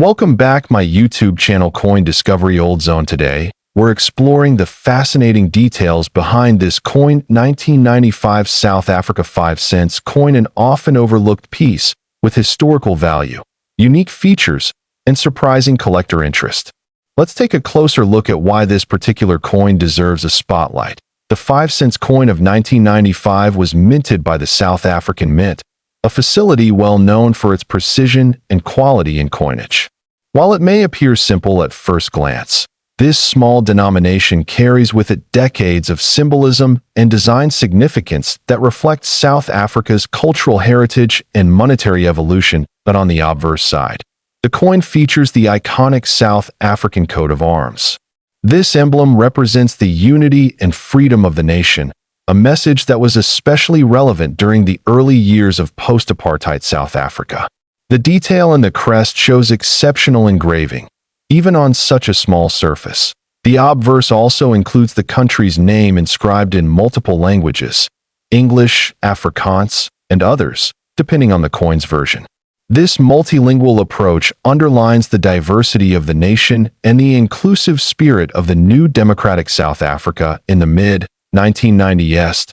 Welcome back my YouTube channel Coin Discovery Old Zone. Today, we're exploring the fascinating details behind this coin 1995 South Africa 5 cents coin, an often overlooked piece with historical value, unique features, and surprising collector interest. Let's take a closer look at why this particular coin deserves a spotlight. The 5 cents coin of 1995 was minted by the South African Mint, a facility well known for its precision and quality in coinage. While it may appear simple at first glance, this small denomination carries with it decades of symbolism and design significance that reflect South Africa's cultural heritage and monetary evolution. But on the obverse side, the coin features the iconic South African coat of arms. This emblem represents the unity and freedom of the nation, a message that was especially relevant during the early years of post-apartheid South Africa. The detail in the crest shows exceptional engraving, even on such a small surface. The obverse also includes the country's name inscribed in multiple languages: English, Afrikaans, and others, depending on the coin's version. This multilingual approach underlines the diversity of the nation and the inclusive spirit of the new democratic South Africa in the mid-1990s.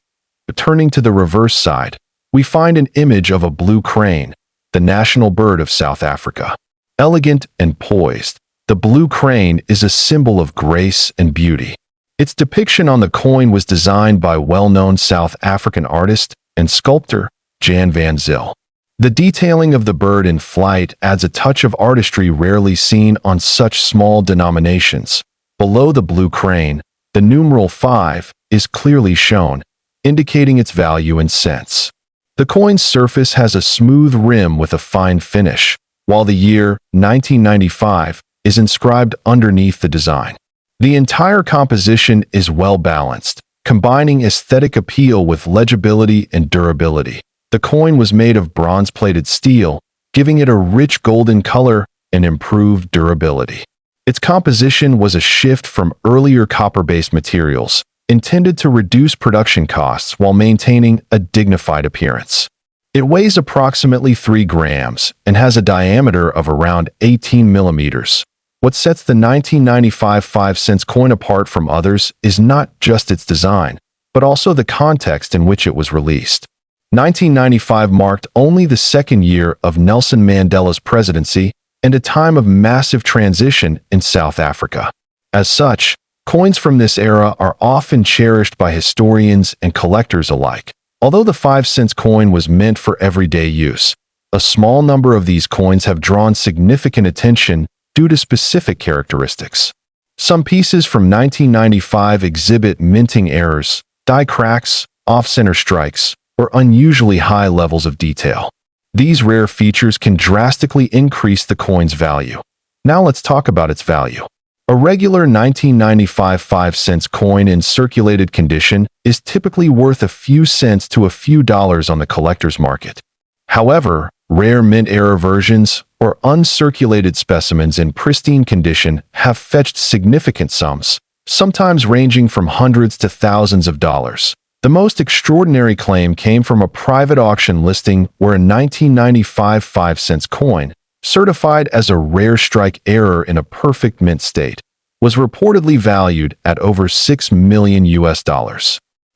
Turning to the reverse side, we find an image of a blue crane, the national bird of South Africa. Elegant and poised, the blue crane is a symbol of grace and beauty. Its depiction on the coin was designed by well-known South African artist and sculptor Jan van Zyl. The detailing of the bird in flight adds a touch of artistry rarely seen on such small denominations. Below the blue crane, the numeral 5 is clearly shown, indicating its value in cents. The coin's surface has a smooth rim with a fine finish, while the year 1995 is inscribed underneath the design. The entire composition is well balanced, combining aesthetic appeal with legibility and durability. The coin was made of bronze-plated steel, giving it a rich golden color and improved durability. Its composition was a shift from earlier copper-based materials, intended to reduce production costs while maintaining a dignified appearance. It weighs approximately 3 grams and has a diameter of around 18 millimeters. What sets the 1995 5 cents coin apart from others is not just its design, but also the context in which it was released. 1995 marked only the second year of Nelson Mandela's presidency and a time of massive transition in South Africa. As such, coins from this era are often cherished by historians and collectors alike. Although the 5 cents coin was meant for everyday use, a small number of these coins have drawn significant attention due to specific characteristics. Some pieces from 1995 exhibit minting errors, die cracks, off-center strikes, or unusually high levels of detail. These rare features can drastically increase the coin's value. Now let's talk about its value. A regular 1995 5 cents coin in circulated condition is typically worth a few cents to a few dollars on the collector's market. However, rare mint error versions or uncirculated specimens in pristine condition have fetched significant sums, sometimes ranging from hundreds to thousands of dollars. The most extraordinary claim came from a private auction listing where a 1995 5 cents coin, certified as a rare strike error in a perfect mint state, was reportedly valued at over $6 million.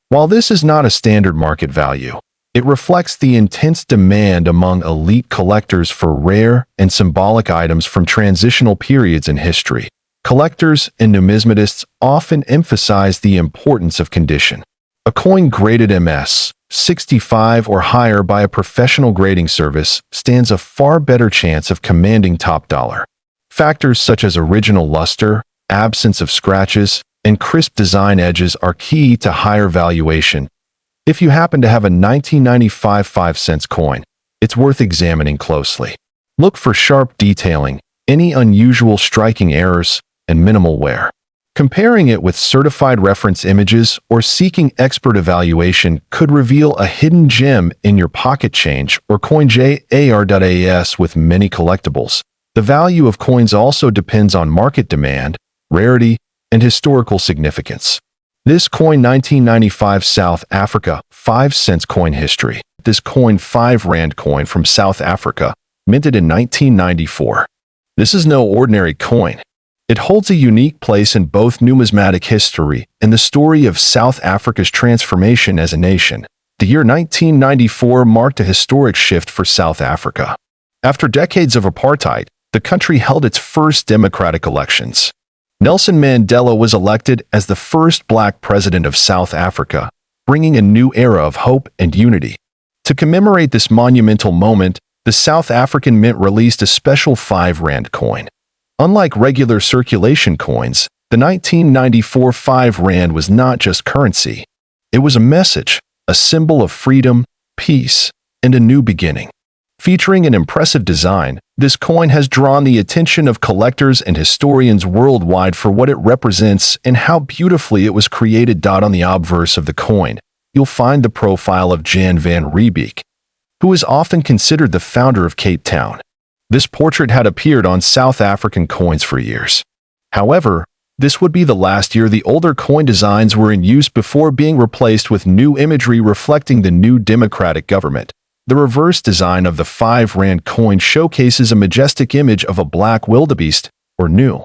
While this is not a standard market value, it reflects the intense demand among elite collectors for rare and symbolic items from transitional periods in history. Collectors and numismatists often emphasize the importance of condition. A coin graded MS 65 or higher by a professional grading service stands a far better chance of commanding top dollar. Factors such as original luster, absence of scratches, and crisp design edges are key to higher valuation. If you happen to have a 1995 5 cents coin, it's worth examining closely. Look for sharp detailing, any unusual striking errors, and minimal wear. Comparing it with certified reference images or seeking expert evaluation could reveal a hidden gem in your pocket change or CoinJar.as. With many collectibles, the value of coins also depends on market demand, rarity, and historical significance. This coin 1995 South Africa 5 cents coin history. This coin 5 Rand coin from South Africa, minted in 1994. This is no ordinary coin. It holds a unique place in both numismatic history and the story of South Africa's transformation as a nation. The year 1994 marked a historic shift for South Africa. After decades of apartheid, the country held its first democratic elections. Nelson Mandela was elected as the first black president of South Africa, bringing a new era of hope and unity. To commemorate this monumental moment, the South African Mint released a special 5 Rand coin. Unlike regular circulation coins, the 1994 5 Rand was not just currency. It was a message, a symbol of freedom, peace, and a new beginning. Featuring an impressive design, this coin has drawn the attention of collectors and historians worldwide for what it represents and how beautifully it was created. On the obverse of the coin, you'll find the profile of Jan van Riebeeck, who is often considered the founder of Cape Town. This portrait had appeared on South African coins for years. However, this would be the last year the older coin designs were in use before being replaced with new imagery reflecting the new democratic government. The reverse design of the 5 Rand coin showcases a majestic image of a black wildebeest, or gnu,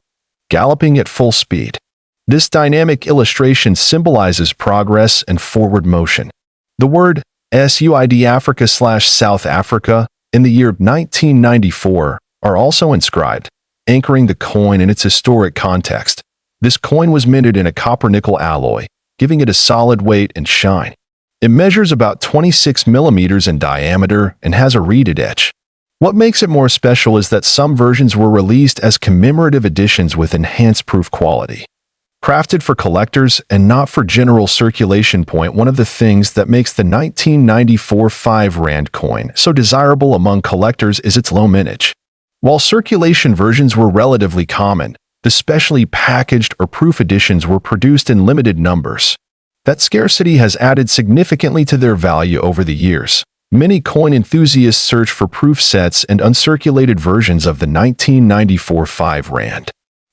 galloping at full speed. This dynamic illustration symbolizes progress and forward motion. The word SUID Africa/South Africa in the year 1994 are also inscribed, anchoring the coin in its historic context. This coin was minted in a copper-nickel alloy, giving it a solid weight and shine. It measures about 26 millimeters in diameter and has a reeded edge. What makes it more special is that some versions were released as commemorative editions with enhanced proof quality. Crafted for collectors and not for general circulation. One of the things that makes the 1994 5 Rand coin so desirable among collectors is its low mintage. While circulation versions were relatively common, the specially packaged or proof editions were produced in limited numbers. That scarcity has added significantly to their value over the years. Many coin enthusiasts search for proof sets and uncirculated versions of the 1994 5 Rand.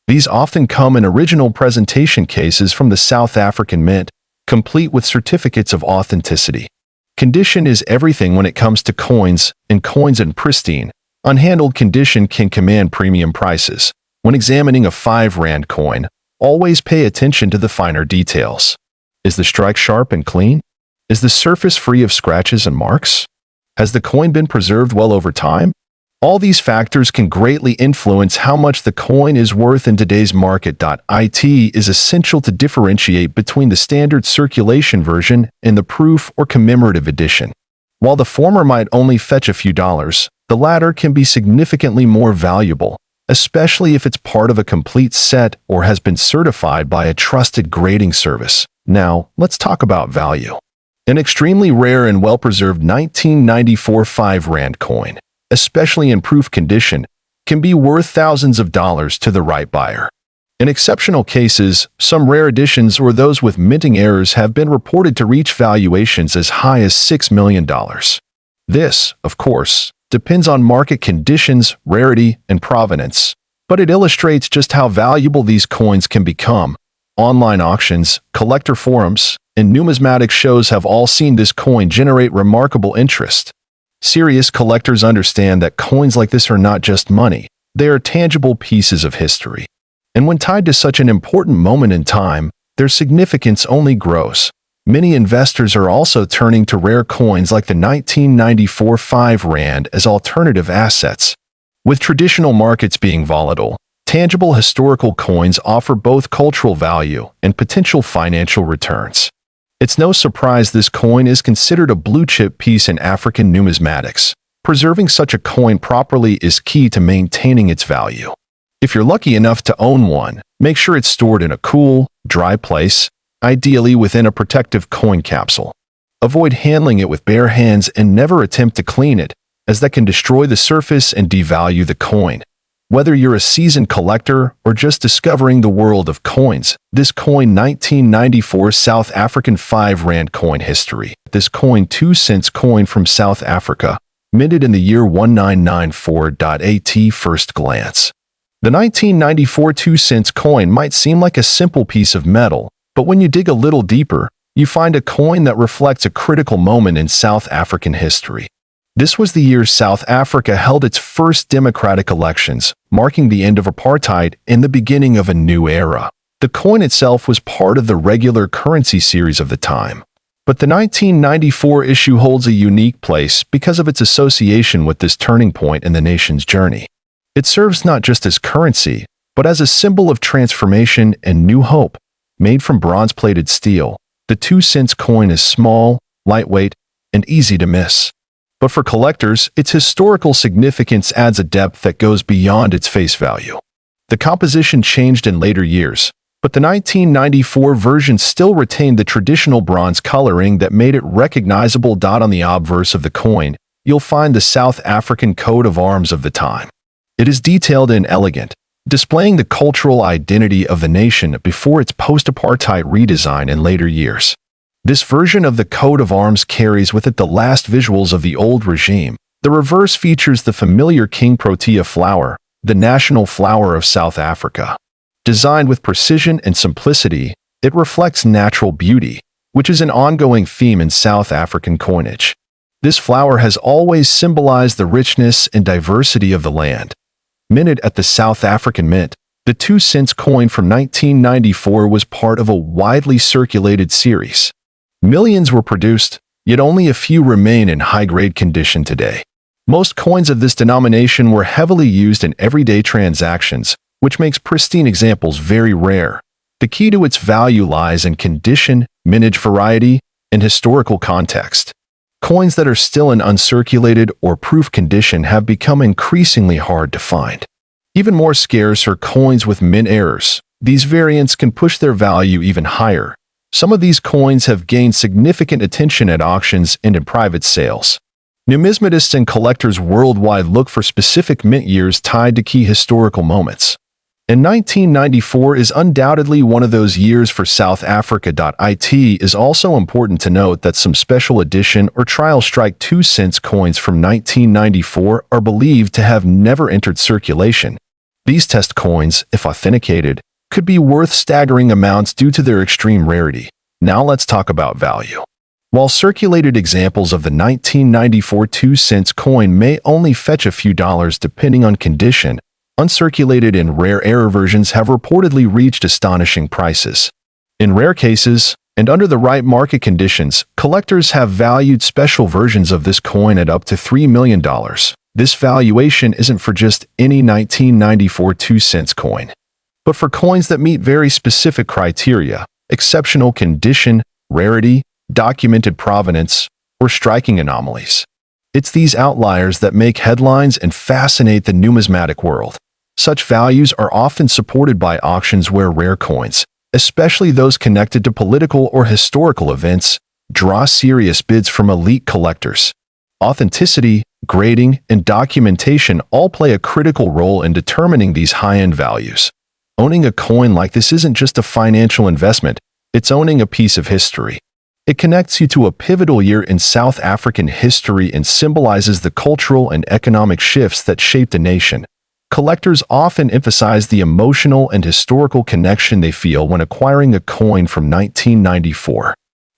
These often come in original presentation cases from the South African Mint, complete with certificates of authenticity. Condition is everything when it comes to coins, and coins in pristine, unhandled condition can command premium prices. When examining a 5 Rand coin, always pay attention to the finer details. Is the strike sharp and clean? Is the surface free of scratches and marks? Has the coin been preserved well over time? All these factors can greatly influence how much the coin is worth in today's market. It is essential to differentiate between the standard circulation version and the proof or commemorative edition. While the former might only fetch a few dollars, the latter can be significantly more valuable, especially if it's part of a complete set or has been certified by a trusted grading service. Now, let's talk about value. An extremely rare and well-preserved 1994 5 Rand coin, especially in proof condition, can be worth thousands of dollars to the right buyer. In exceptional cases, some rare editions or those with minting errors have been reported to reach valuations as high as $6 million. This, of course, depends on market conditions, rarity, and provenance, but it illustrates just how valuable these coins can become. Online auctions, collector forums, and numismatic shows have all seen this coin generate remarkable interest. Serious collectors understand that coins like this are not just money, they are tangible pieces of history. And when tied to such an important moment in time, their significance only grows. Many investors are also turning to rare coins like the 1994 5 Rand as alternative assets. With traditional markets being volatile, tangible historical coins offer both cultural value and potential financial returns. It's no surprise this coin is considered a blue-chip piece in African numismatics. Preserving such a coin properly is key to maintaining its value. If you're lucky enough to own one, make sure it's stored in a cool, dry place, ideally within a protective coin capsule. Avoid handling it with bare hands and never attempt to clean it, as that can destroy the surface and devalue the coin. Whether you're a seasoned collector or just discovering the world of coins, this coin 1994 South African 5 Rand coin history. This coin 2 cents coin from South Africa, minted in the year 1994. At first glance, the 1994 2 cents coin might seem like a simple piece of metal, but when you dig a little deeper, you find a coin that reflects a critical moment in South African history. This was the year South Africa held its first democratic elections, marking the end of apartheid and the beginning of a new era. The coin itself was part of the regular currency series of the time. But the 1994 issue holds a unique place because of its association with this turning point in the nation's journey. It serves not just as currency, but as a symbol of transformation and new hope. Made from bronze-plated steel, the 2-cent coin is small, lightweight, and easy to miss. But for collectors, its historical significance adds a depth that goes beyond its face value. The composition changed in later years, but the 1994 version still retained the traditional bronze coloring that made it recognizable. On the obverse of the coin, you'll find the South African coat of arms of the time. It is detailed and elegant, displaying the cultural identity of the nation before its post-apartheid redesign in later years. This version of the coat of arms carries with it the last visuals of the old regime. The reverse features the familiar King Protea flower, the national flower of South Africa. Designed with precision and simplicity, it reflects natural beauty, which is an ongoing theme in South African coinage. This flower has always symbolized the richness and diversity of the land. Minted at the South African Mint, the 2-cent coin from 1994 was part of a widely circulated series. Millions were produced, yet only a few remain in high-grade condition today. Most coins of this denomination were heavily used in everyday transactions, which makes pristine examples very rare. The key to its value lies in condition, mintage variety, and historical context. Coins that are still in uncirculated or proof condition have become increasingly hard to find. Even more scarce are coins with mint errors. These variants can push their value even higher. Some of these coins have gained significant attention at auctions and in private sales. Numismatists and collectors worldwide look for specific mint years tied to key historical moments. And 1994 is undoubtedly one of those years for South Africa. It is also important to note that some special edition or trial strike 2-cent coins from 1994 are believed to have never entered circulation. These test coins, if authenticated, could be worth staggering amounts due to their extreme rarity. Now let's talk about value. While circulated examples of the 1994 2-cent coin may only fetch a few dollars depending on condition, uncirculated and rare error versions have reportedly reached astonishing prices. In rare cases, and under the right market conditions, collectors have valued special versions of this coin at up to $3 million. This valuation isn't for just any 1994 2-cent coin, but for coins that meet very specific criteria: exceptional condition, rarity, documented provenance, or striking anomalies. It's these outliers that make headlines and fascinate the numismatic world. Such values are often supported by auctions where rare coins, especially those connected to political or historical events, draw serious bids from elite collectors. Authenticity, grading, and documentation all play a critical role in determining these high-end values. Owning a coin like this isn't just a financial investment, it's owning a piece of history. It connects you to a pivotal year in South African history and symbolizes the cultural and economic shifts that shaped the nation. Collectors often emphasize the emotional and historical connection they feel when acquiring a coin from 1994.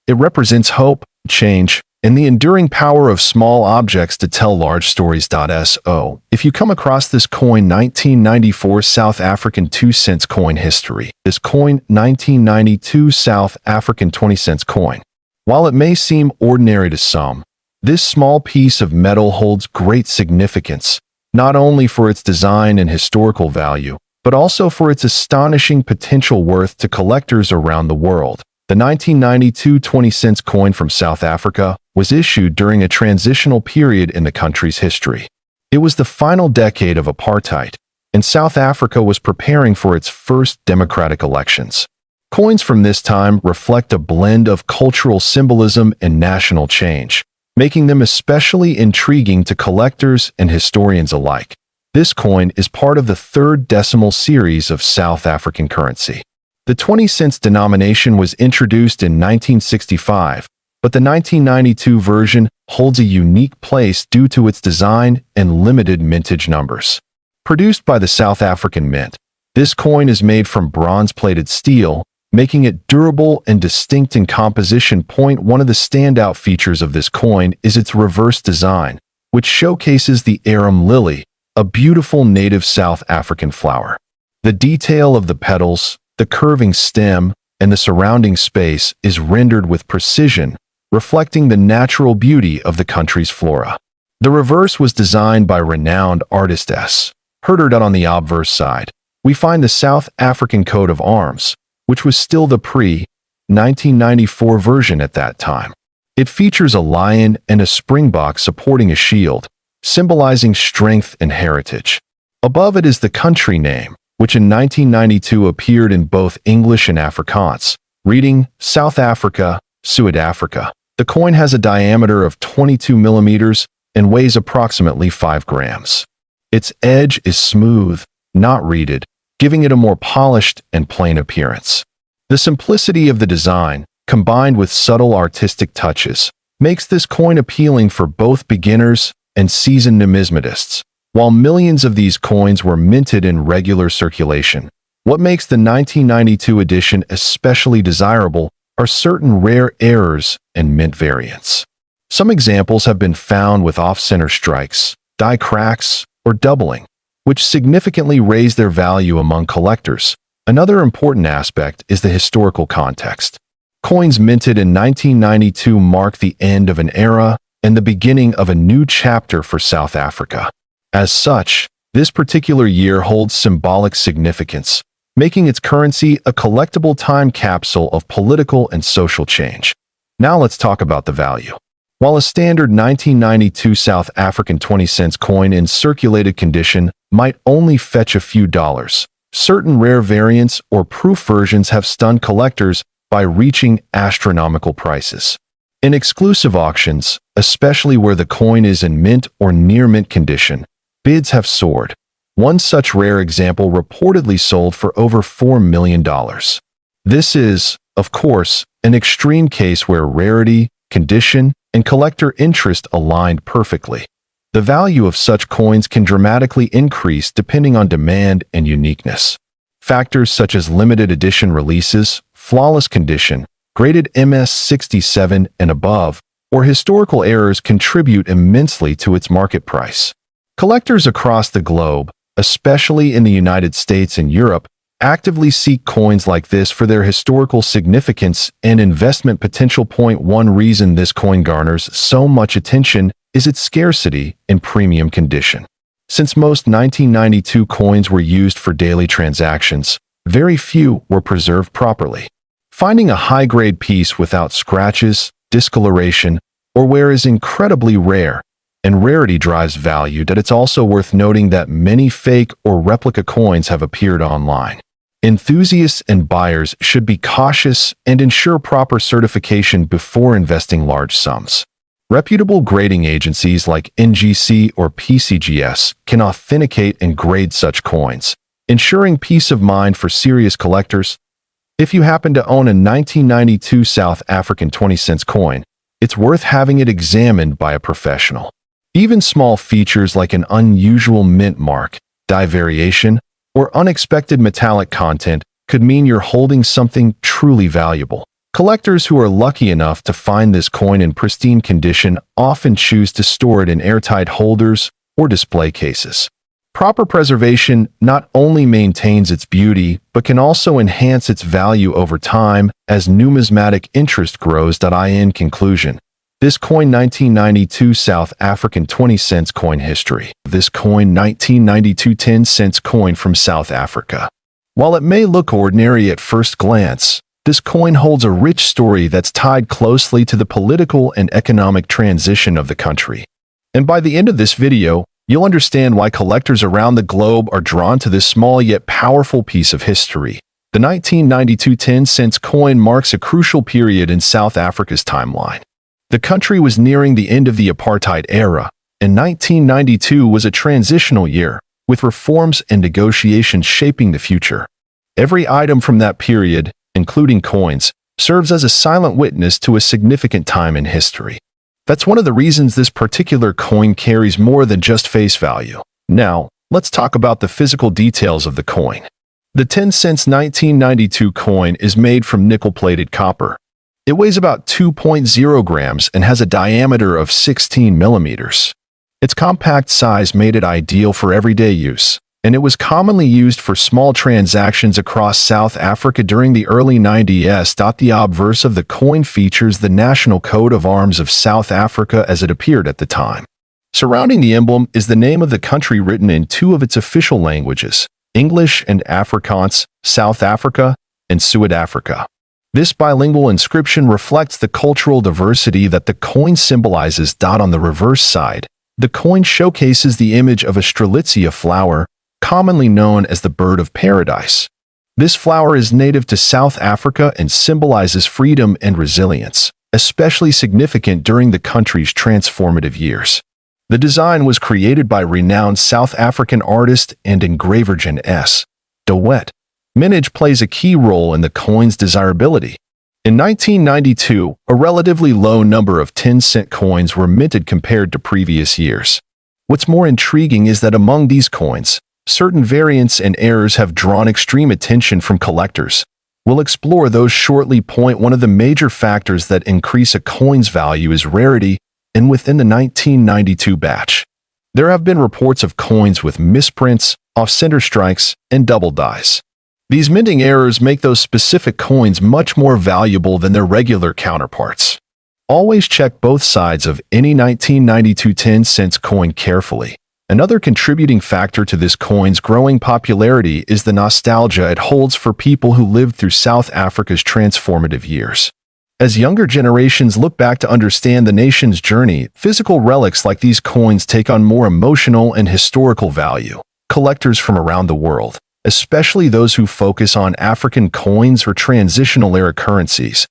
It represents hope, change, and the enduring power of small objects to tell large stories. So, if you come across this coin 1994 South African 2-cent coin history, this coin 1992 South African 20-cent coin. While it may seem ordinary to some, this small piece of metal holds great significance, not only for its design and historical value, but also for its astonishing potential worth to collectors around the world. The 1992 20-cent coin from South Africa was issued during a transitional period in the country's history. It was the final decade of apartheid, and South Africa was preparing for its first democratic elections. Coins from this time reflect a blend of cultural symbolism and national change, making them especially intriguing to collectors and historians alike. This coin is part of the third decimal series of South African currency. The 20-cent denomination was introduced in 1965, but the 1992 version holds a unique place due to its design and limited mintage numbers. Produced by the South African Mint, this coin is made from bronze-plated steel, making it durable and distinct in composition. One of the standout features of this coin is its reverse design. which showcases the arum lily, a beautiful native South African flower. The detail of the petals, the curving stem, and the surrounding space is rendered with precision, reflecting the natural beauty of the country's flora. The reverse was designed by renowned artist S. Herterd. On the obverse side, we find the South African coat of arms, which was still the pre-1994 version at that time. It features a lion and a springbok supporting a shield, symbolizing strength and heritage. Above it is the country name, which in 1992 appeared in both English and Afrikaans, reading South Africa, Suid-Afrika. The coin has a diameter of 22 millimeters and weighs approximately 5 grams. Its edge is smooth, not reeded, giving it a more polished and plain appearance. The simplicity of the design, combined with subtle artistic touches, makes this coin appealing for both beginners and seasoned numismatists. While millions of these coins were minted in regular circulation, what makes the 1992 edition especially desirable are certain rare errors and mint variants. Some examples have been found with off-center strikes, die cracks, or doubling, which significantly raise their value among collectors. Another important aspect is the historical context. Coins minted in 1992 mark the end of an era and the beginning of a new chapter for South Africa. As such, this particular year holds symbolic significance, making its currency a collectible time capsule of political and social change. Now let's talk about the value. While a standard 1992 South African 20-cent coin in circulated condition might only fetch a few dollars, certain rare variants or proof versions have stunned collectors by reaching astronomical prices. In exclusive auctions, especially where the coin is in mint or near mint condition, bids have soared. One such rare example reportedly sold for over $4 million. This is, of course, an extreme case where rarity, condition, and collector interest aligned perfectly. The value of such coins can dramatically increase depending on demand and uniqueness. Factors such as limited edition releases, flawless condition, graded MS67 and above, or historical errors contribute immensely to its market price. Collectors across the globe, especially in the United States and Europe, actively seek coins like this for their historical significance and investment potential. One reason this coin garners so much attention is its scarcity and premium condition. Since most 1992 coins were used for daily transactions, very few were preserved properly. Finding a high-grade piece without scratches, discoloration, or wear is incredibly rare, and rarity drives value. That it's also worth noting that many fake or replica coins have appeared online. Enthusiasts and buyers should be cautious and ensure proper certification before investing large sums. Reputable grading agencies like NGC or PCGS can authenticate and grade such coins, ensuring peace of mind for serious collectors. If you happen to own a 1992 South African 20-cent coin, it's worth having it examined by a professional. Even small features like an unusual mint mark, die variation, or unexpected metallic content could mean you're holding something truly valuable. Collectors who are lucky enough to find this coin in pristine condition often choose to store it in airtight holders or display cases. Proper preservation not only maintains its beauty, but can also enhance its value over time as numismatic interest grows. In conclusion, this coin 1992 South African 20-cent coin history. This coin 1992 10-cent coin from South Africa. While it may look ordinary at first glance, this coin holds a rich story that's tied closely to the political and economic transition of the country. And by the end of this video, you'll understand why collectors around the globe are drawn to this small yet powerful piece of history. The 1992 10-cent coin marks a crucial period in South Africa's timeline. The country was nearing the end of the apartheid era, and 1992 was a transitional year, with reforms and negotiations shaping the future. Every item from that period, including coins, serves as a silent witness to a significant time in history. That's one of the reasons this particular coin carries more than just face value. Now, let's talk about the physical details of the coin. The 10-cent 1992 coin is made from nickel-plated copper. It weighs about 2.0 grams and has a diameter of 16 millimeters. Its compact size made it ideal for everyday use, and it was commonly used for small transactions across South Africa during the early 90s. The obverse of the coin features the national coat of arms of South Africa as it appeared at the time. Surrounding the emblem is the name of the country written in two of its official languages, English and Afrikaans, South Africa and Suid-Afrika. This bilingual inscription reflects the cultural diversity that the coin symbolizes. On the reverse side, the coin showcases the image of a strelitzia flower, commonly known as the bird of paradise. This flower is native to South Africa and symbolizes freedom and resilience, especially significant during the country's transformative years. The design was created by renowned South African artist and engraver Jan S. de Wet. Mintage plays a key role in the coin's desirability. In 1992, a relatively low number of 10-cent coins were minted compared to previous years. What's more intriguing is that among these coins, certain variants and errors have drawn extreme attention from collectors. We'll explore those shortly. One of the major factors that increase a coin's value is rarity, and within the 1992 batch, there have been reports of coins with misprints, off-center strikes, and double dies. These minting errors make those specific coins much more valuable than their regular counterparts. Always check both sides of any 1992 10-cent coin carefully. Another contributing factor to this coin's growing popularity is the nostalgia it holds for people who lived through South Africa's transformative years. As younger generations look back to understand the nation's journey, physical relics like these coins take on more emotional and historical value. Collectors from around the world, especially those who focus on African coins or transitional-era currencies,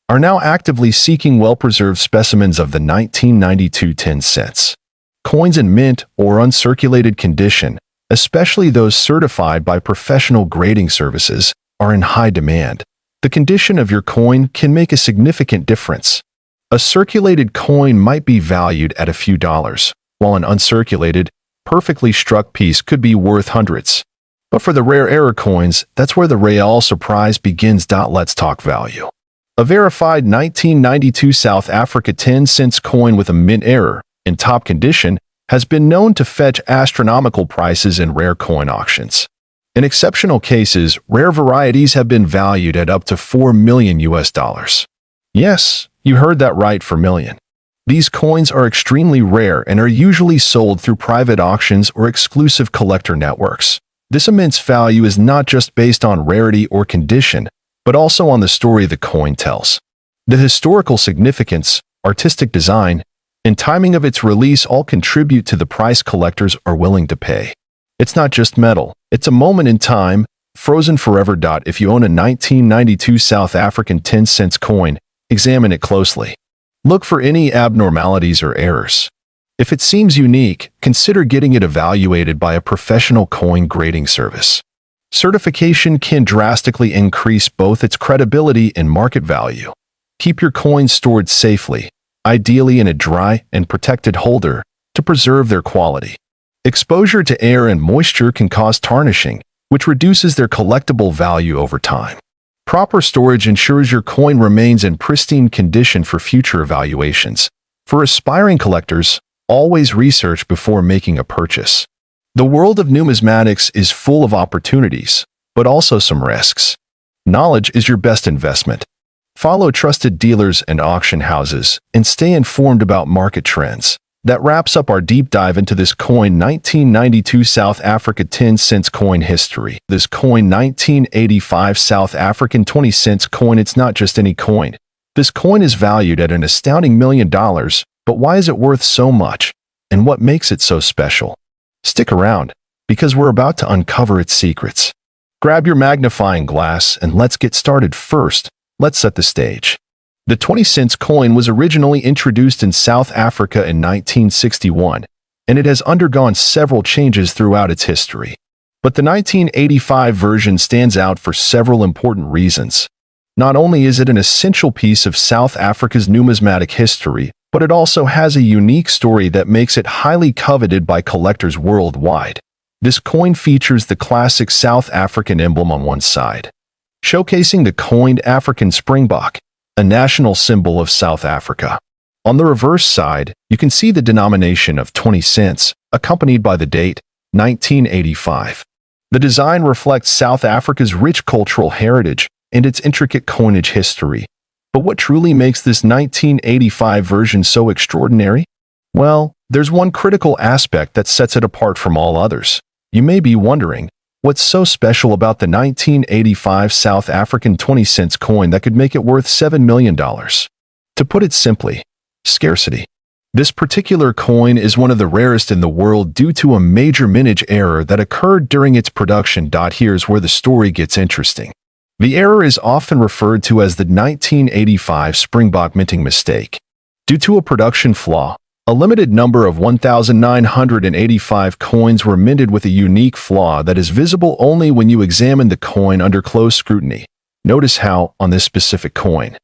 are now actively seeking well-preserved specimens of the 1992 10 cents. Coins in mint or uncirculated condition, especially those certified by professional grading services, are in high demand. The condition of your coin can make a significant difference. A circulated coin might be valued at a few dollars, while an uncirculated, perfectly struck piece could be worth hundreds. But for the rare error coins, that's where the real surprise begins. Let's talk value. A verified 1992 South Africa 10 cents coin with a mint error, in top condition, has been known to fetch astronomical prices in rare coin auctions. In exceptional cases, rare varieties have been valued at up to $4 million. Yes, you heard that right, $4 million. These coins are extremely rare and are usually sold through private auctions or exclusive collector networks. This immense value is not just based on rarity or condition, but also on the story the coin tells. The historical significance, artistic design, and timing of its release all contribute to the price collectors are willing to pay. It's not just metal, it's a moment in time, frozen forever. If you own a 1992 South African 10 cents coin, examine it closely. Look for any abnormalities or errors. If it seems unique, consider getting it evaluated by a professional coin grading service. Certification can drastically increase both its credibility and market value. Keep your coins stored safely, ideally in a dry and protected holder, to preserve their quality. Exposure to air and moisture can cause tarnishing, which reduces their collectible value over time. Proper storage ensures your coin remains in pristine condition for future evaluations. For aspiring collectors, always research before making a purchase. The world of numismatics is full of opportunities, but also some risks. Knowledge is your best investment. Follow trusted dealers and auction houses, and stay informed about market trends. That wraps up our deep dive into this coin 1992 South Africa 10 cents coin history. This coin 1985 South African 20 cents coin, it's not just any coin. This coin is valued at an astounding $1 million, but why is it worth so much? And what makes it so special? Stick around, because we're about to uncover its secrets. Grab your magnifying glass and let's get started. First, let's set the stage. The 20 cents coin was originally introduced in South Africa in 1961, and it has undergone several changes throughout its history. But the 1985 version stands out for several important reasons. Not only is it an essential piece of South Africa's numismatic history, but it also has a unique story that makes it highly coveted by collectors worldwide. This coin features the classic South African emblem on one side, showcasing the coined African springbok, a national symbol of South Africa. On the reverse side, you can see the denomination of 20 cents, accompanied by the date, 1985. The design reflects South Africa's rich cultural heritage and its intricate coinage history. But what truly makes this 1985 version so extraordinary? Well, there's one critical aspect that sets it apart from all others. You may be wondering, what's so special about the 1985 South African 20 cents coin that could make it worth $7 million? To put it simply, scarcity. This particular coin is one of the rarest in the world due to a major mintage error that occurred during its production. Here's where the story gets interesting. The error is often referred to as the 1985 Springbok minting mistake. Due to a production flaw, a limited number of 1,985 coins were minted with a unique flaw that is visible only when you examine the coin under close scrutiny. Notice how, on this specific coin,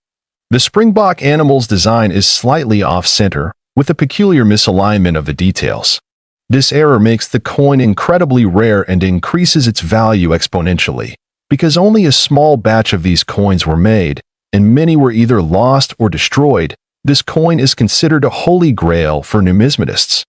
the Springbok animal's design is slightly off-center, with a peculiar misalignment of the details. This error makes the coin incredibly rare and increases its value exponentially, because only a small batch of these coins were made, and many were either lost or destroyed. This coin is considered a holy grail for numismatists.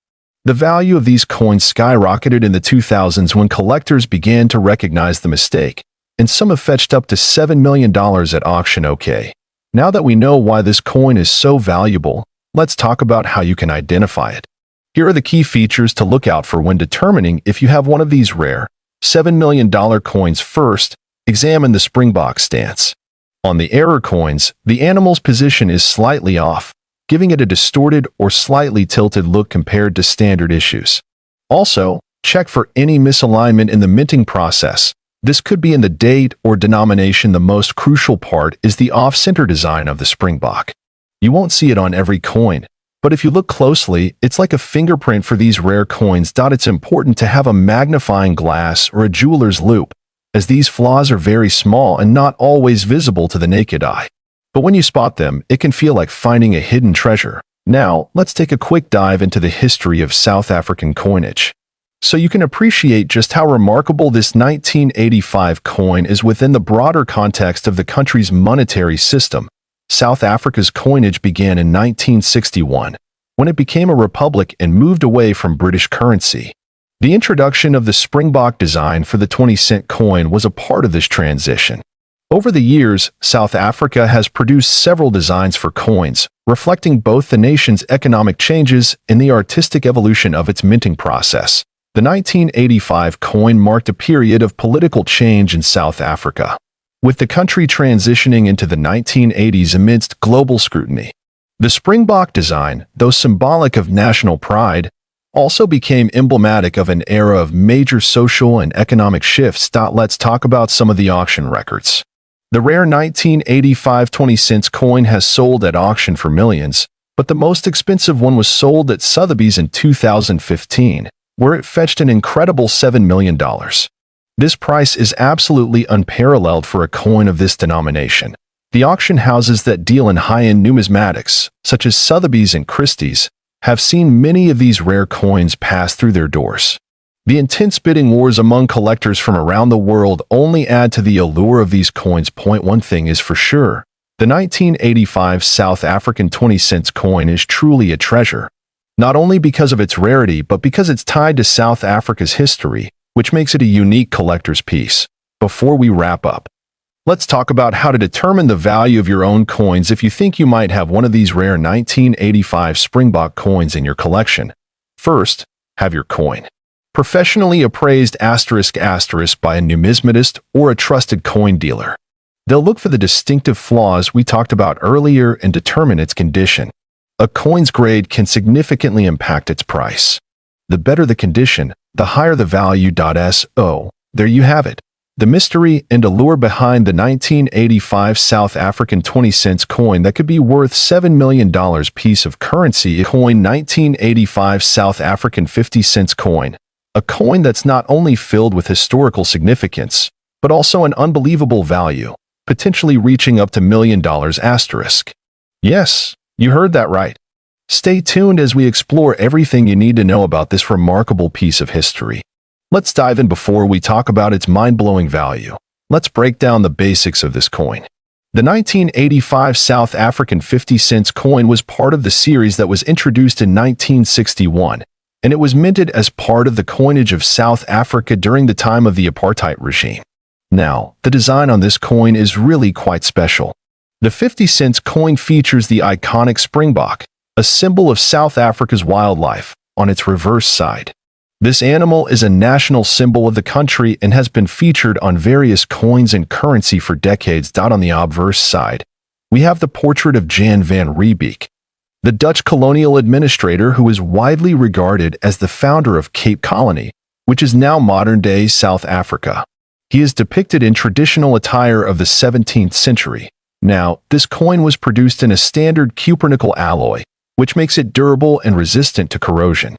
The value of these coins skyrocketed in the 2000s when collectors began to recognize the mistake, and some have fetched up to $7 million at auction. Okay, now that we know why this coin is so valuable, let's talk about how you can identify it. Here are the key features to look out for when determining if you have one of these rare $7 million coins. First, examine the Springbok stance. On the error coins, the animal's position is slightly off, giving it a distorted or slightly tilted look compared to standard issues. Also, check for any misalignment in the minting process. This could be in the date or denomination. The most crucial part is the off-center design of the Springbok. You won't see it on every coin, but if you look closely, it's like a fingerprint for these rare coins. It's important to have a magnifying glass or a jeweler's loupe, as these flaws are very small and not always visible to the naked eye. But when you spot them, it can feel like finding a hidden treasure. Now, let's take a quick dive into the history of South African coinage, so you can appreciate just how remarkable this 1985 coin is within the broader context of the country's monetary system. South Africa's coinage began in 1961, when it became a republic and moved away from British currency. The introduction of the Springbok design for the 20-cent coin was a part of this transition. Over the years, South Africa has produced several designs for coins, reflecting both the nation's economic changes and the artistic evolution of its minting process. The 1985 coin marked a period of political change in South Africa, with the country transitioning into the 1980s amidst global scrutiny. The Springbok design, though symbolic of national pride, also became emblematic of an era of major social and economic shifts. Let's talk about some of the auction records. The rare 1985 20-cent coin has sold at auction for millions, but the most expensive one was sold at Sotheby's in 2015, where it fetched an incredible $7 million. This price is absolutely unparalleled for a coin of this denomination. The auction houses that deal in high-end numismatics, such as Sotheby's and Christie's, have seen many of these rare coins pass through their doors. The intense bidding wars among collectors from around the world only add to the allure of these coins. One thing is for sure, the 1985 South African 20-cent coin is truly a treasure, not only because of its rarity but because it's tied to South Africa's history, which makes it a unique collector's piece. Before we wrap up, let's talk about how to determine the value of your own coins if you think you might have one of these rare 1985 Springbok coins in your collection. First, have your coin professionally appraised *** by a numismatist or a trusted coin dealer. They'll look for the distinctive flaws we talked about earlier and determine its condition. A coin's grade can significantly impact its price. The better the condition, the higher the value. So, there you have it. The mystery and allure behind the 1985 South African 20-cent coin that could be worth $7 million piece of currency. Coin 1985 South African 50-cent coin. A coin that's not only filled with historical significance, but also an unbelievable value, potentially reaching up to $1 million. Yes, you heard that right. Stay tuned as we explore everything you need to know about this remarkable piece of history. Let's dive in. Before we talk about its mind-blowing value, let's break down the basics of this coin. The 1985 South African 50 cents coin was part of the series that was introduced in 1961, and it was minted as part of the coinage of South Africa during the time of the apartheid regime. Now, the design on this coin is really quite special. The 50 cents coin features the iconic springbok, a symbol of South Africa's wildlife, on its reverse side. This animal is a national symbol of the country and has been featured on various coins and currency for decades. On the obverse side, we have the portrait of Jan van Riebeeck, the Dutch colonial administrator who is widely regarded as the founder of Cape Colony, which is now modern-day South Africa. He is depicted in traditional attire of the 17th century. Now, this coin was produced in a standard cupronickel alloy, which makes it durable and resistant to corrosion.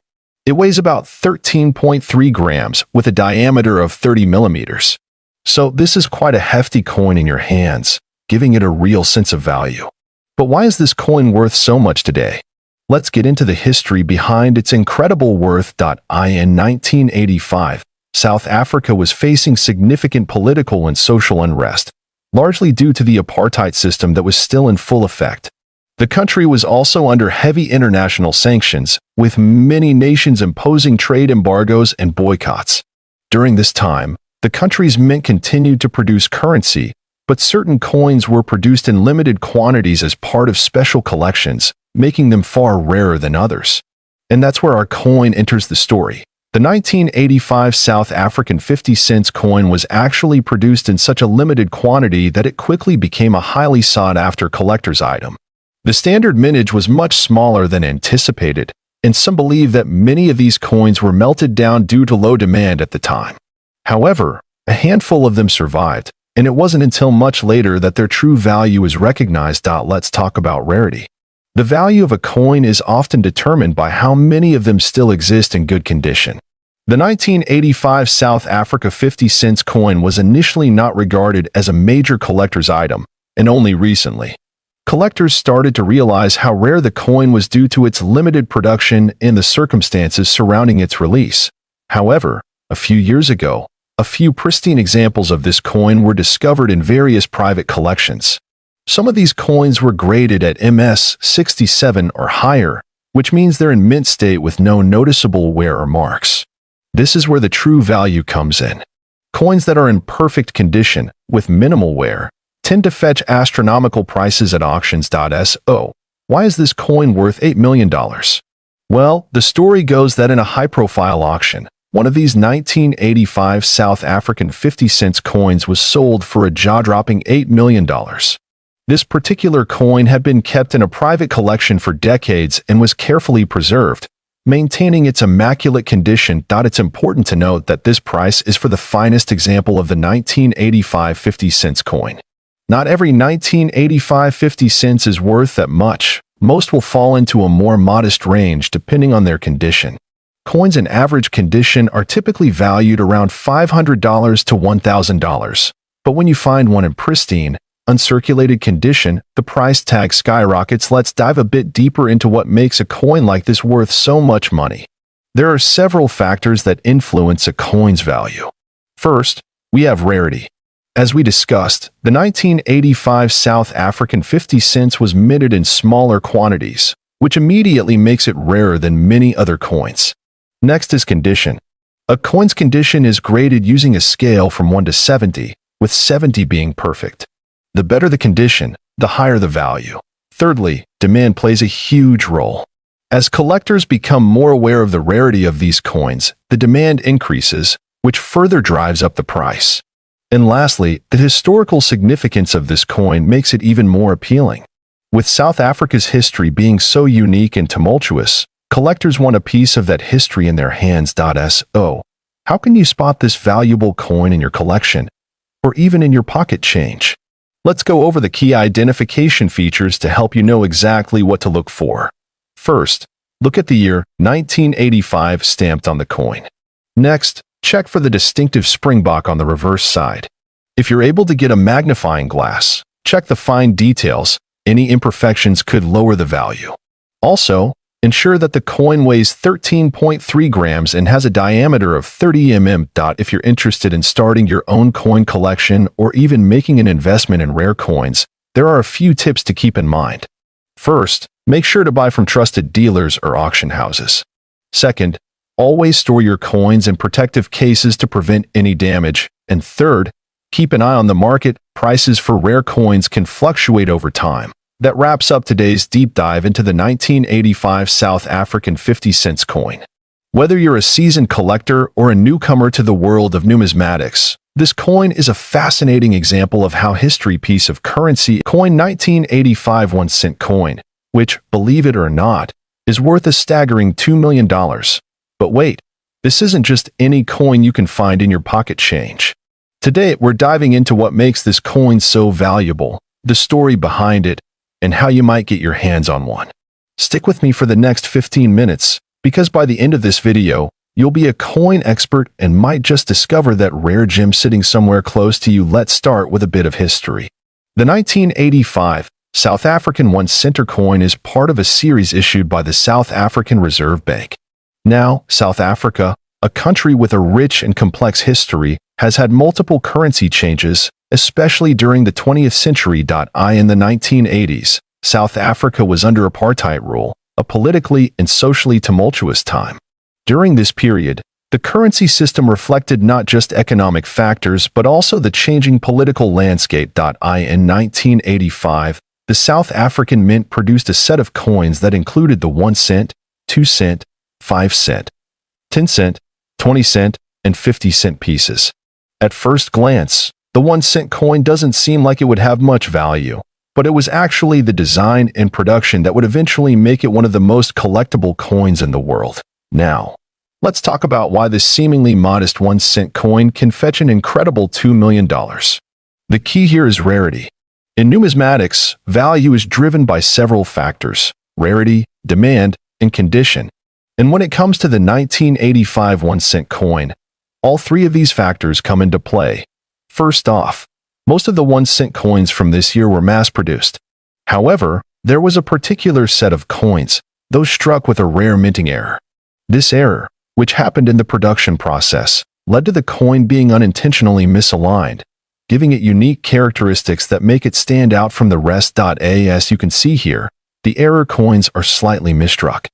It weighs about 13.3 grams with a diameter of 30 millimeters. So this is quite a hefty coin in your hands, giving it a real sense of value. But why is this coin worth so much today? Let's get into the history behind its incredible worth. In 1985, South Africa was facing significant political and social unrest, largely due to the apartheid system that was still in full effect. The country was also under heavy international sanctions, with many nations imposing trade embargoes and boycotts. During this time, the country's mint continued to produce currency, but certain coins were produced in limited quantities as part of special collections, making them far rarer than others. And that's where our coin enters the story. The 1985 South African 50 cents coin was actually produced in such a limited quantity that it quickly became a highly sought-after collector's item. The standard mintage was much smaller than anticipated, and some believe that many of these coins were melted down due to low demand at the time. However, a handful of them survived, and it wasn't until much later that their true value is recognized. Let's talk about rarity. The value of a coin is often determined by how many of them still exist in good condition. The 1985 South Africa 50 cents coin was initially not regarded as a major collector's item, and only recently, collectors started to realize how rare the coin was due to its limited production and the circumstances surrounding its release. However, a few years ago, a few pristine examples of this coin were discovered in various private collections. Some of these coins were graded at MS 67 or higher, which means they're in mint state with no noticeable wear or marks. This is where the true value comes in. Coins that are in perfect condition, with minimal wear, tend to fetch astronomical prices at auctions. So, why is this coin worth $8 million? Well, the story goes that in a high-profile auction, one of these 1985 South African 50 cents coins was sold for a jaw-dropping $8 million. This particular coin had been kept in a private collection for decades and was carefully preserved, maintaining its immaculate condition. It's important to note that this price is for the finest example of the 1985 50 cents coin. Not every 1985 50 cents is worth that much. Most will fall into a more modest range depending on their condition. Coins in average condition are typically valued around $500 to $1,000. But when you find one in pristine, uncirculated condition, the price tag skyrockets. Let's dive a bit deeper into what makes a coin like this worth so much money. There are several factors that influence a coin's value. First, we have rarity. As we discussed, the 1985 South African 50 cents was minted in smaller quantities, which immediately makes it rarer than many other coins. Next is condition. A coin's condition is graded using a scale from 1 to 70, with 70 being perfect. The better the condition, the higher the value. Thirdly, demand plays a huge role. As collectors become more aware of the rarity of these coins, the demand increases, which further drives up the price. And lastly, the historical significance of this coin makes it even more appealing. With South Africa's history being so unique and tumultuous, collectors want a piece of that history in their hands. So, how can you spot this valuable coin in your collection, or even in your pocket change? Let's go over the key identification features to help you know exactly what to look for. First, look at the year 1985 stamped on the coin. Next, check for the distinctive springbok on the reverse side. If you're able to get a magnifying glass, check the fine details. Any imperfections could lower the value. Also, ensure that the coin weighs 13.3 grams and has a diameter of 30 mm. If you're interested in starting your own coin collection or even making an investment in rare coins, there are a few tips to keep in mind. First, make sure to buy from trusted dealers or auction houses. Second, always store your coins in protective cases to prevent any damage. And third, keep an eye on the market. Prices for rare coins can fluctuate over time. That wraps up today's deep dive into the 1985 South African 50-cent coin. Whether you're a seasoned collector or a newcomer to the world of numismatics, this coin is a fascinating example of how history piece of currency coin 1985 1-cent coin, which, believe it or not, is worth a staggering $2 million. But wait, this isn't just any coin you can find in your pocket change. Today, we're diving into what makes this coin so valuable, the story behind it, and how you might get your hands on one. Stick with me for the next 15 minutes, because by the end of this video, you'll be a coin expert and might just discover that rare gem sitting somewhere close to you. Let's start with a bit of history. The 1985 South African 1-cent coin is part of a series issued by the South African Reserve Bank. Now, South Africa, a country with a rich and complex history, has had multiple currency changes, especially during the 20th century. In the 1980s, South Africa was under apartheid rule, a politically and socially tumultuous time. During this period, the currency system reflected not just economic factors but also the changing political landscape. In 1985, the South African Mint produced a set of coins that included the 1 cent, 2 cent, 5 cent, 10 cent, 20 cent, and 50-cent pieces. At first glance, the 1-cent coin doesn't seem like it would have much value, but it was actually the design and production that would eventually make it one of the most collectible coins in the world. Now, let's talk about why this seemingly modest 1-cent coin can fetch an incredible $2 million. The key here is rarity. In numismatics, value is driven by several factors: rarity, demand, and condition. And when it comes to the 1985 1-cent coin, all three of these factors come into play. First off, most of the 1-cent coins from this year were mass-produced. However, there was a particular set of coins, those struck with a rare minting error. This error, which happened in the production process, led to the coin being unintentionally misaligned, giving it unique characteristics that make it stand out from the rest. As you can see here, the error coins are slightly misstruck.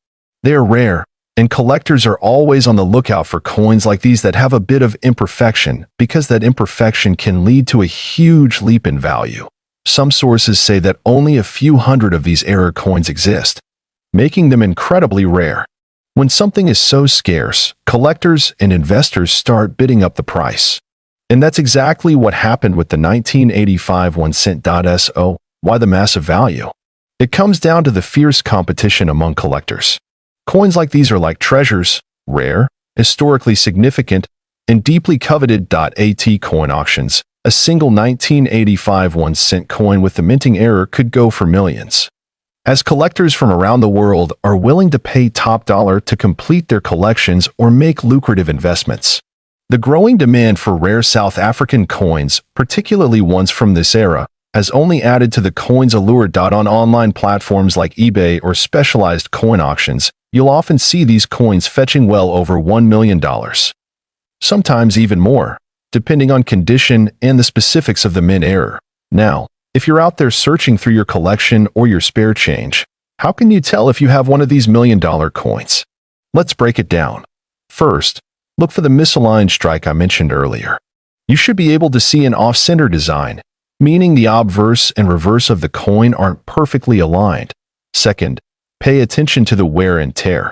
They are rare, and collectors are always on the lookout for coins like these that have a bit of imperfection, because that imperfection can lead to a huge leap in value. Some sources say that only a few hundred of these error coins exist, making them incredibly rare. When something is so scarce, collectors and investors start bidding up the price. And that's exactly what happened with the 1985 1-cent. So, why the massive value? It comes down to the fierce competition among collectors. Coins like these are like treasures, rare, historically significant, and deeply coveted. At coin auctions, a single 1985 1-cent coin with the minting error could go for millions. As collectors from around the world are willing to pay top dollar to complete their collections or make lucrative investments. The growing demand for rare South African coins, particularly ones from this era, has only added to the coin's allure. On online platforms like eBay or specialized coin auctions, you'll often see these coins fetching well over $1 million. Sometimes even more, depending on condition and the specifics of the mint error. Now, if you're out there searching through your collection or your spare change, how can you tell if you have one of these $1 million coins? Let's break it down. First, look for the misaligned strike I mentioned earlier. You should be able to see an off-center design, meaning the obverse and reverse of the coin aren't perfectly aligned. Second, pay attention to the wear and tear.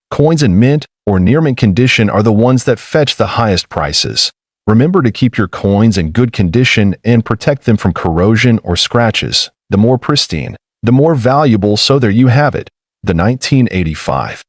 Coins in mint or near mint condition are the ones that fetch the highest prices. Remember to keep your coins in good condition and protect them from corrosion or scratches. The more pristine, the more valuable. So there you have it, the 1985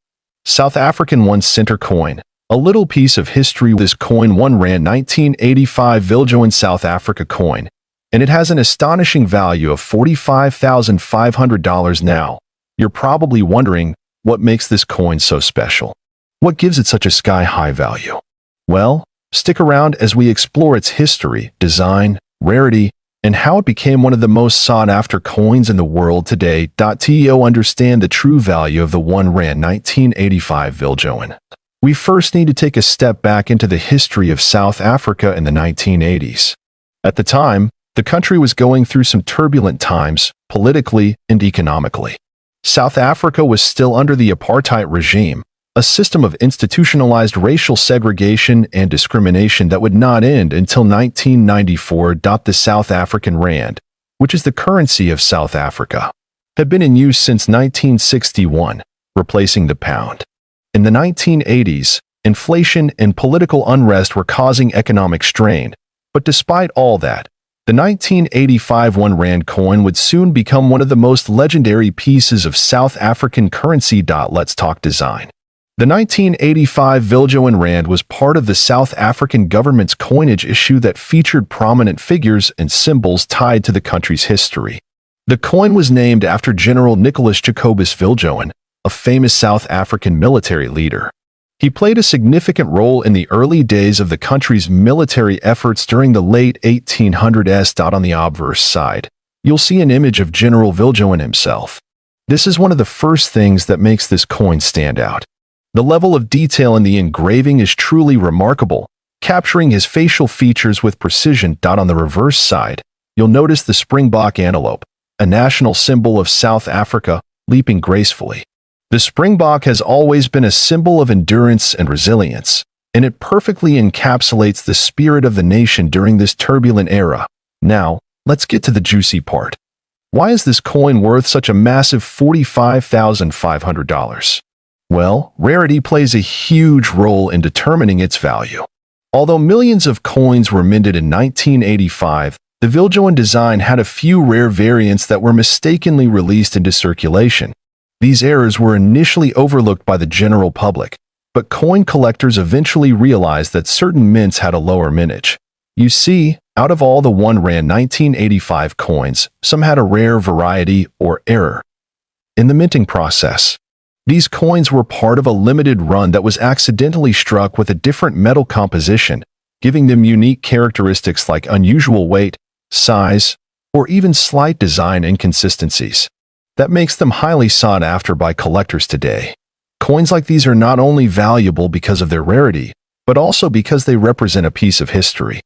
South African 1-cent coin. A little piece of history: this coin 1 Rand 1985 Viljoen South Africa coin, and it has an astonishing value of $45,500 now. You're probably wondering, what makes this coin so special? What gives it such a sky-high value? Well, stick around as we explore its history, design, rarity, and how it became one of the most sought-after coins in the world today. To understand the true value of the 1 Rand 1985 Viljoen, we first need to take a step back into the history of South Africa in the 1980s. At the time, The country was going through some turbulent times, politically and economically. South Africa was still under the apartheid regime, a system of institutionalized racial segregation and discrimination that would not end until 1994. The South African rand, which is the currency of South Africa, had been in use since 1961, replacing the pound. In the 1980s, inflation and political unrest were causing economic strain, but despite all that, the 1985 1 Rand coin would soon become one of the most legendary pieces of South African currency. Let's talk design. The 1985 Viljoen Rand was part of the South African government's coinage issue that featured prominent figures and symbols tied to the country's history. The coin was named after General Nicholas Jacobus Viljoen, a famous South African military leader. He played a significant role in the early days of the country's military efforts during the late 1800s. On the obverse side, you'll see an image of General Viljoen himself. This is one of the first things that makes this coin stand out. The level of detail in the engraving is truly remarkable, capturing his facial features with precision. On the reverse side, you'll notice the springbok antelope, a national symbol of South Africa, leaping gracefully. The springbok has always been a symbol of endurance and resilience, and it perfectly encapsulates the spirit of the nation during this turbulent era. Now, let's get to the juicy part. Why is this coin worth such a massive $45,500? Well, rarity plays a huge role in determining its value. Although millions of coins were minted in 1985, the Viljoen design had a few rare variants that were mistakenly released into circulation. These errors were initially overlooked by the general public, but coin collectors eventually realized that certain mints had a lower mintage. You see, out of all the 1 Rand 1985 coins, some had a rare variety or error in the minting process. These coins were part of a limited run that was accidentally struck with a different metal composition, giving them unique characteristics like unusual weight, size, or even slight design inconsistencies. That makes them highly sought after by collectors today. Coins like these are not only valuable because of their rarity, but also because they represent a piece of history.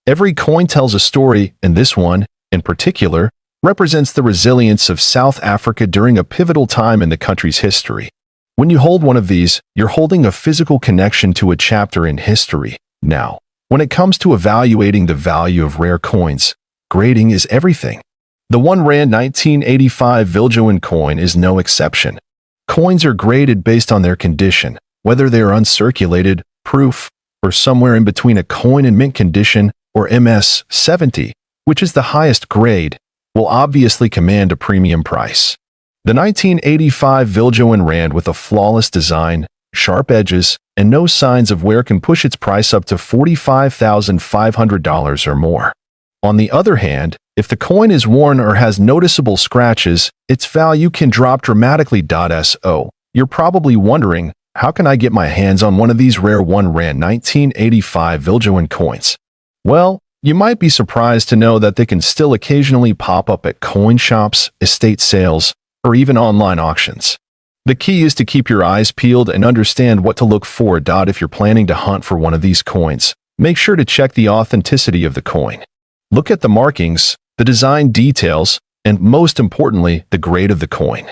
Every coin tells a story, and this one, in particular, represents the resilience of South Africa during a pivotal time in the country's history. When you hold one of these, you're holding a physical connection to a chapter in history. Now, when it comes to evaluating the value of rare coins, grading is everything. The 1 Rand 1985 Viljoen coin is no exception. Coins are graded based on their condition, whether they are uncirculated, proof, or somewhere in between. A coin in mint condition, or MS 70, which is the highest grade, will obviously command a premium price. The 1985 Viljoen Rand with a flawless design, sharp edges, and no signs of wear can push its price up to $45,500 or more. On the other hand, if the coin is worn or has noticeable scratches, its value can drop dramatically. So, you're probably wondering, how can I get my hands on one of these rare 1 Rand 1985 Viljoen coins? Well, you might be surprised to know that they can still occasionally pop up at coin shops, estate sales, or even online auctions. The key is to keep your eyes peeled and understand what to look for. If you're planning to hunt for one of these coins, make sure to check the authenticity of the coin. Look at the markings, the design details, and most importantly, the grade of the coin.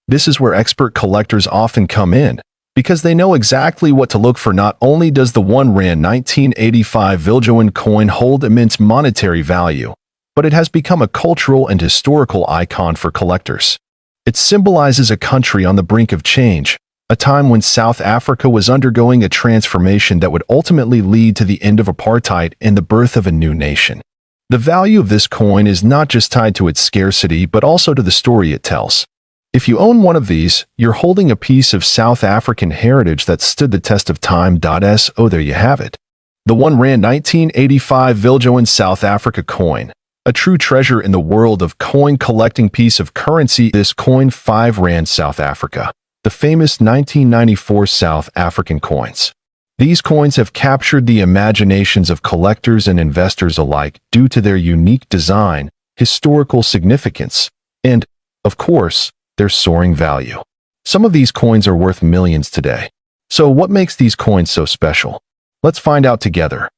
This is where expert collectors often come in, because they know exactly what to look for. Not only does the 1 Rand 1985 Viljoen coin hold immense monetary value, but it has become a cultural and historical icon for collectors. It symbolizes a country on the brink of change, a time when South Africa was undergoing a transformation that would ultimately lead to the end of apartheid and the birth of a new nation. The value of this coin is not just tied to its scarcity, but also to the story it tells. If you own one of these, you're holding a piece of South African heritage that stood the test of time. So there you have it. The 1 Rand 1985 Viljoen South Africa coin, a true treasure in the world of coin collecting piece of currency. This coin 5 Rand South Africa, the famous 1994 South African coins. These coins have captured the imaginations of collectors and investors alike due to their unique design, historical significance, and, of course, their soaring value. Some of these coins are worth millions today. So what makes these coins so special? Let's find out together.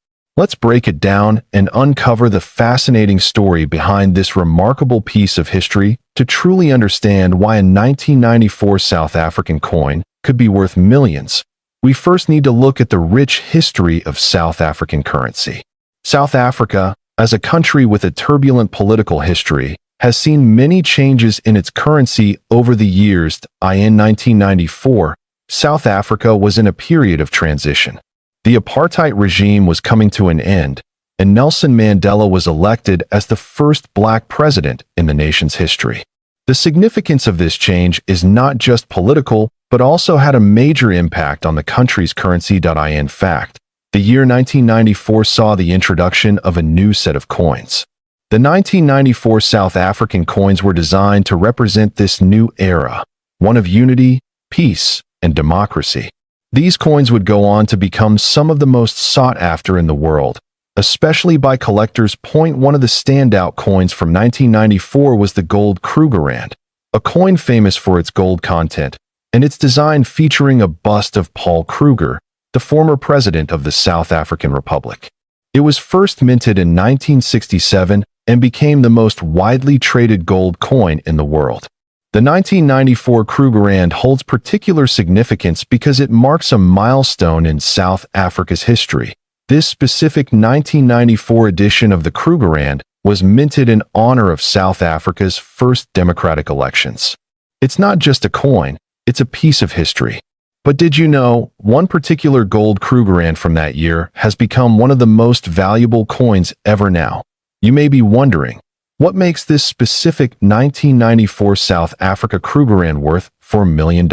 Let's break it down and uncover the fascinating story behind this remarkable piece of history to truly understand why a 1994 South African coin could be worth millions. We first need to look at the rich history of South African currency. South Africa, as a country with a turbulent political history, has seen many changes in its currency over the years. In 1994, South Africa was in a period of transition. The apartheid regime was coming to an end, and Nelson Mandela was elected as the first black president in the nation's history. The significance of this change is not just political, but also had a major impact on the country's currency. In fact, the year 1994 saw the introduction of a new set of coins. The 1994 South African coins were designed to represent this new era, one of unity, peace, and democracy. These coins would go on to become some of the most sought after in the world, especially by collectors. One of the standout coins from 1994 was the gold Krugerrand, a coin famous for its gold content, and its design featuring a bust of Paul Kruger, the former president of the South African Republic. It was first minted in 1967 and became the most widely traded gold coin in the world. The 1994 Krugerrand holds particular significance because it marks a milestone in South Africa's history. This specific 1994 edition of the Krugerrand was minted in honor of South Africa's first democratic elections. It's not just a coin, it's a piece of history. But did you know, one particular gold Krugerrand from that year has become one of the most valuable coins ever now? You may be wondering, what makes this specific 1994 South Africa Krugerrand worth $4 million?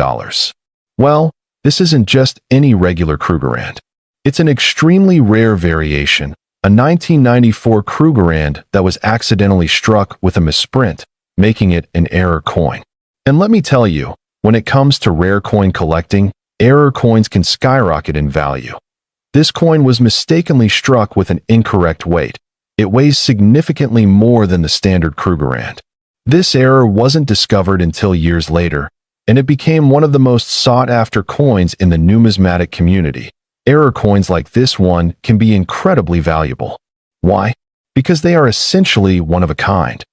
Well, this isn't just any regular Krugerrand. It's an extremely rare variation, a 1994 Krugerrand that was accidentally struck with a misprint, making it an error coin. And let me tell you, when it comes to rare coin collecting, error coins can skyrocket in value. This coin was mistakenly struck with an incorrect weight. It weighs significantly more than the standard Krugerrand. This error wasn't discovered until years later, and it became one of the most sought-after coins in the numismatic community. Error coins like this one can be incredibly valuable. Why? Because they are essentially one of a kind.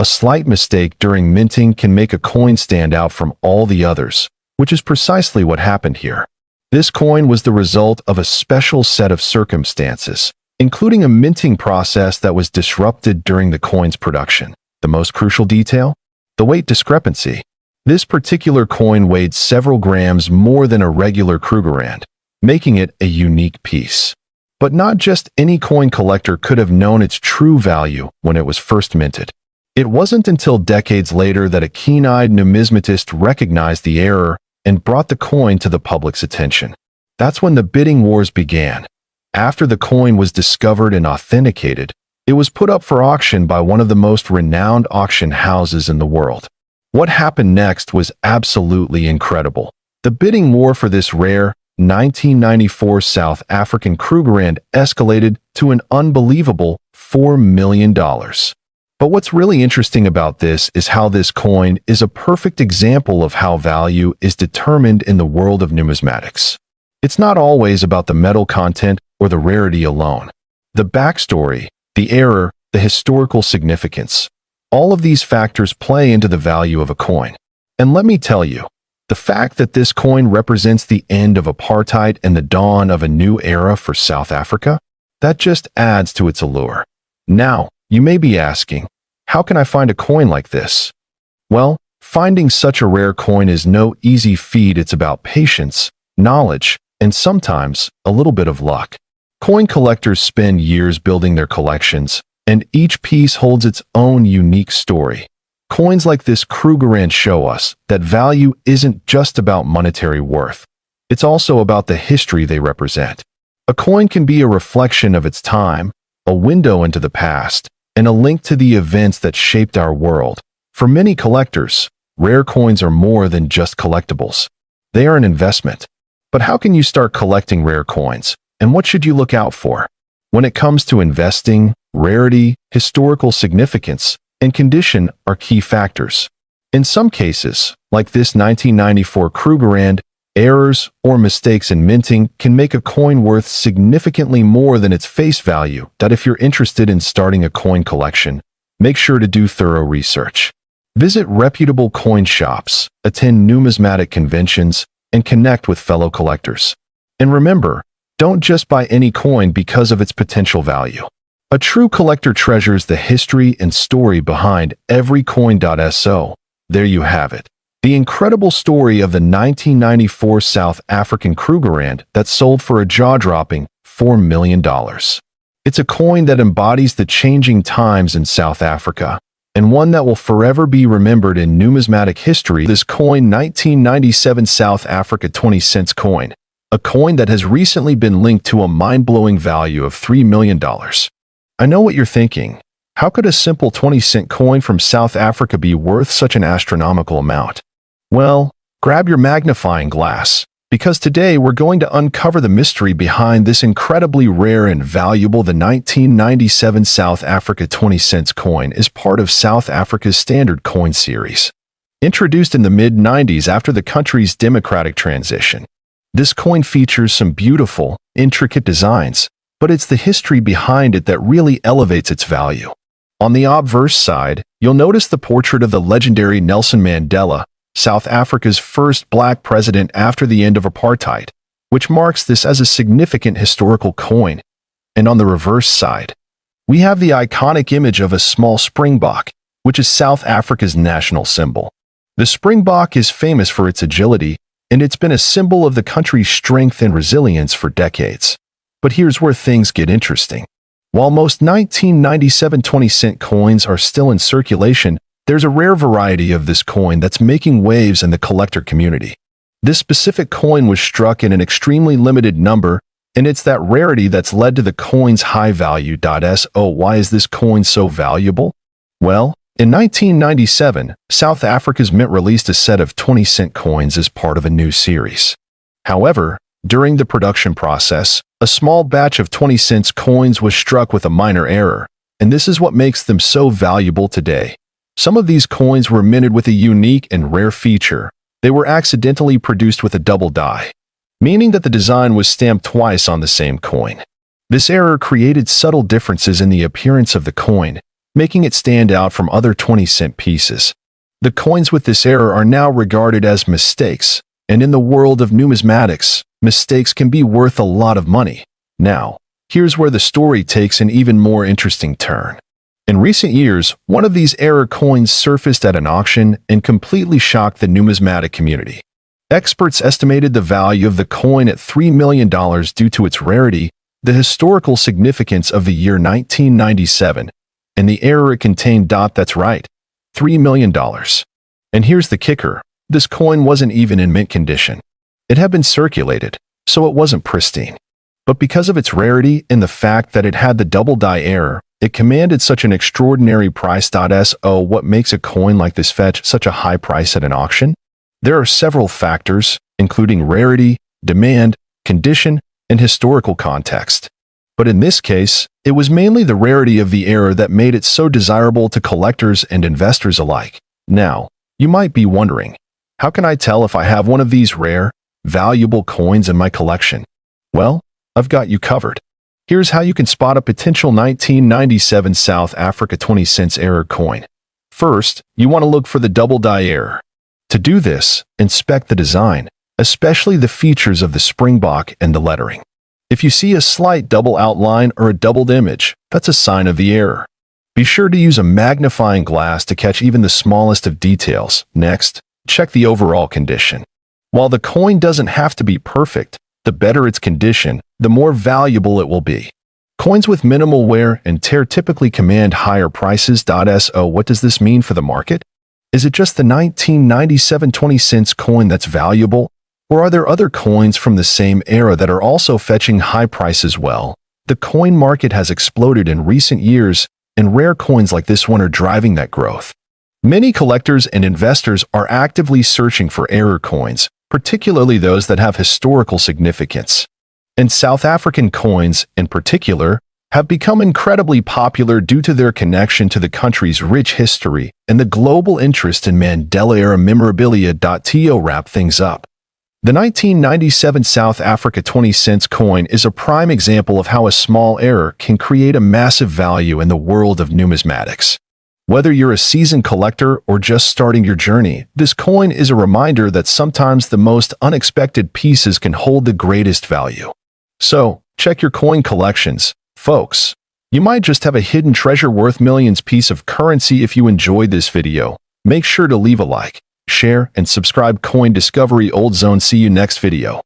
A slight mistake during minting can make a coin stand out from all the others, which is precisely what happened here. This coin was the result of a special set of circumstances, including a minting process that was disrupted during the coin's production. The most crucial detail? The weight discrepancy. This particular coin weighed several grams more than a regular Krugerrand, making it a unique piece. But not just any coin collector could have known its true value when it was first minted. It wasn't until decades later that a keen-eyed numismatist recognized the error and brought the coin to the public's attention. That's when the bidding wars began. After the coin was discovered and authenticated, it was put up for auction by one of the most renowned auction houses in the world. What happened next was absolutely incredible. The bidding war for this rare 1994 South African Krugerrand escalated to an unbelievable $4 million. But what's really interesting about this is how this coin is a perfect example of how value is determined in the world of numismatics. It's not always about the metal content or the rarity alone. The backstory, the error, the historical significance, all of these factors play into the value of a coin. And let me tell you, the fact that this coin represents the end of apartheid and the dawn of a new era for South Africa, that just adds to its allure. Now, you may be asking, how can I find a coin like this? Well, finding such a rare coin is no easy feat. It's about patience, knowledge, and sometimes a little bit of luck. Coin collectors spend years building their collections, and each piece holds its own unique story. Coins like this Krugerrand show us that value isn't just about monetary worth. It's also about the history they represent. A coin can be a reflection of its time, a window into the past, and a link to the events that shaped our world. For many collectors, rare coins are more than just collectibles. They are an investment. But how can you start collecting rare coins, and what should you look out for? When it comes to investing, rarity, historical significance, and condition are key factors. In some cases, like this 1994 Krugerrand, Errors or mistakes in minting can make a coin worth significantly more than its face value. If you're interested in starting a coin collection, make sure to do thorough research. Visit reputable coin shops, attend numismatic conventions, and connect with fellow collectors. And remember, don't just buy any coin because of its potential value. A true collector treasures the history and story behind every coin. So, there you have it. The incredible story of the 1994 South African Krugerrand that sold for a jaw-dropping $4 million. It's a coin that embodies the changing times in South Africa, and one that will forever be remembered in numismatic history. This coin, 1997 South Africa 20 cents coin, a coin that has recently been linked to a mind-blowing value of $3 million. I know what you're thinking. How could a simple 20-cent coin from South Africa be worth such an astronomical amount? Well, grab your magnifying glass, because today we're going to uncover the mystery behind this incredibly rare and valuable. The 1997 South Africa 20 cents coin is part of South Africa's standard coin series. Introduced in the mid-90s after the country's democratic transition, this coin features some beautiful, intricate designs, but it's the history behind it that really elevates its value. On the obverse side, you'll notice the portrait of the legendary Nelson Mandela, South Africa's first black president after the end of apartheid, which marks this as a significant historical coin. And on the reverse side, we have the iconic image of a small springbok, which is South Africa's national symbol. The springbok is famous for its agility, and it's been a symbol of the country's strength and resilience for decades. But here's where things get interesting. While most 1997 20-cent coins are still in circulation, there's a rare variety of this coin that's making waves in the collector community. This specific coin was struck in an extremely limited number, and it's that rarity that's led to the coin's high value. So why is this coin so valuable? Well, in 1997, South Africa's mint released a set of 20-cent coins as part of a new series. However, during the production process, a small batch of 20 cents coins was struck with a minor error, and this is what makes them so valuable today. Some of these coins were minted with a unique and rare feature. They were accidentally produced with a double die, meaning that the design was stamped twice on the same coin. This error created subtle differences in the appearance of the coin, making it stand out from other 20-cent pieces. The coins with this error are now regarded as mistakes, and in the world of numismatics, mistakes can be worth a lot of money. Now, here's where the story takes an even more interesting turn. In recent years, one of these error coins surfaced at an auction and completely shocked the numismatic community. Experts estimated the value of the coin at $3 million due to its rarity, the historical significance of the year 1997, and the error it contained. That's right, $3 million. And here's the kicker. This coin wasn't even in mint condition. It had been circulated, so it wasn't pristine. But because of its rarity and the fact that it had the double die error, it commanded such an extraordinary price. So what makes a coin like this fetch such a high price at an auction? There are several factors, including rarity, demand, condition, and historical context. But in this case, it was mainly the rarity of the error that made it so desirable to collectors and investors alike. Now, you might be wondering, how can I tell if I have one of these rare, valuable coins in my collection? Well, I've got you covered. Here's how you can spot a potential 1997 South Africa 20 cents error coin. First, you want to look for the double die error. To do this, inspect the design, especially the features of the springbok and the lettering. If you see a slight double outline or a doubled image, that's a sign of the error. Be sure to use a magnifying glass to catch even the smallest of details. Next, check the overall condition. While the coin doesn't have to be perfect, the better its condition, the more valuable it will be. Coins with minimal wear and tear typically command higher prices. So what does this mean for the market? Is it just the 1997 20 cents coin that's valuable? Or are there other coins from the same era that are also fetching high prices? Well, the coin market has exploded in recent years, and rare coins like this one are driving that growth. Many collectors and investors are actively searching for error coins, particularly those that have historical significance. And South African coins, in particular, have become incredibly popular due to their connection to the country's rich history and the global interest in Mandela-era memorabilia. To wrap things up, The 1997 South Africa 20 cents coin is a prime example of how a small error can create a massive value in the world of numismatics. Whether you're a seasoned collector or just starting your journey, this coin is a reminder that sometimes the most unexpected pieces can hold the greatest value. So, check your coin collections, folks. You might just have a hidden treasure worth millions piece of currency. If you enjoyed this video, make sure to leave a like, share, and subscribe. Coin Discovery Old Zone. See you next video.